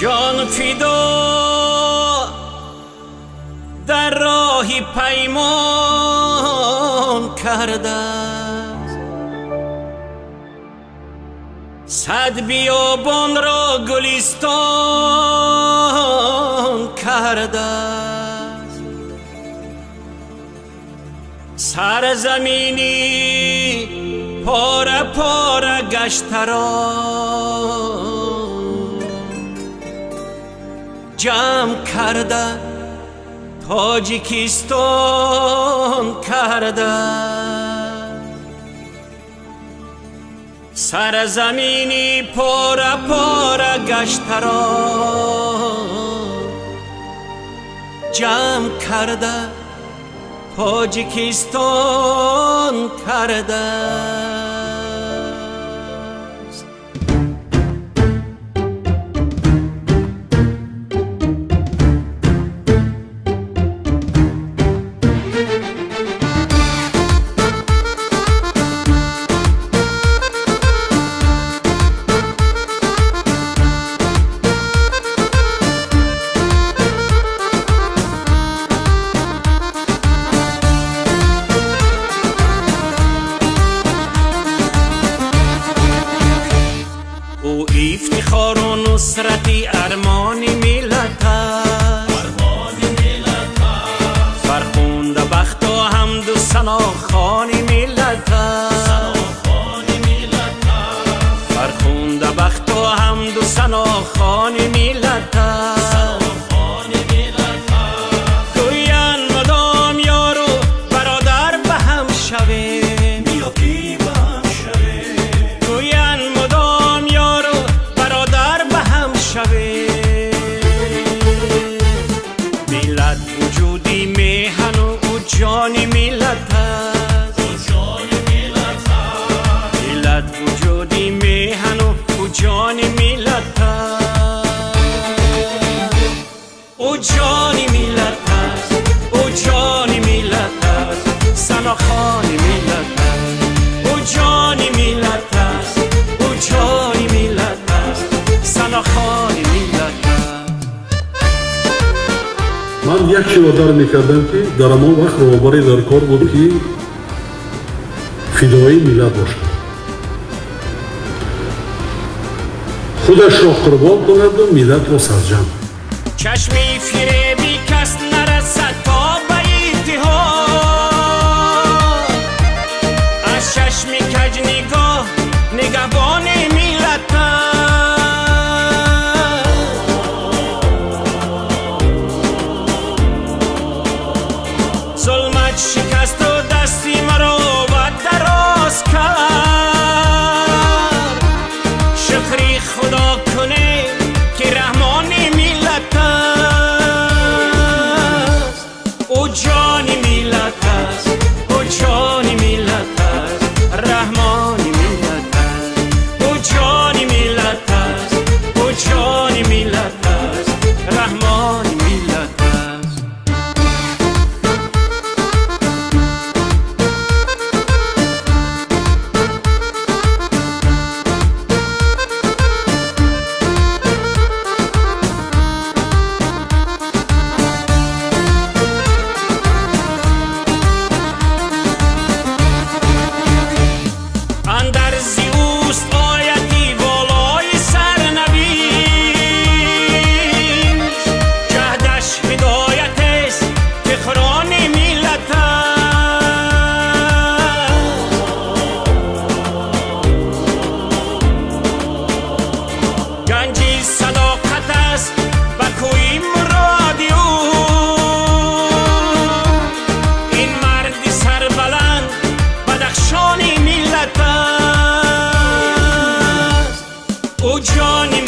جان فدا در راهی پیمان کرده است، صد بیابان را گلستان کرده است، سرزمینی پاره پاره گشته را جمع کرده تاجیکستان کرده، سرزمینی پاره پاره گشته را جمع کرده تاجیکستان کرده. او افتخار و نصرتی ارمانی ملت است، فرخنده بخت و حمد و ثنا خوانی ملت است، فرخنده بخت و حمد و ثنا خوانی ملت است. گویند مدام یار و برادر به هم شویم، ملت وجودی میهن و او جانی ملت است، ملت وجودی میهن و او جانی ملت است، او جانی ملت است، او جانی ملت است، ثناخوانی ملت است، او جانی ملت است، او جانی ملت است، ثناخوانی ملت است. من یک چیز وادار میکردم که در همان وقت روابری در کار بود که فدایی ملت باشد، خودش را قربان کند و ملت را سرجم. چشمی فریبی کس نرسد تا به اتحاد، از چشمی کج نگاه نگهبان ملت است. ظلمت شکست و دستی مرا و دراز کرد، شکری خدا کنه که رحمان ملت است، او جانی ملت است، او جانی ملت است، رحمان ملت است، او جانی ملت است، او جانی ملت است، رحمان ملت است. گنجی صداقت است و کوی مرادی او، این مردی سربلند بدخشانی ملت است، او جانی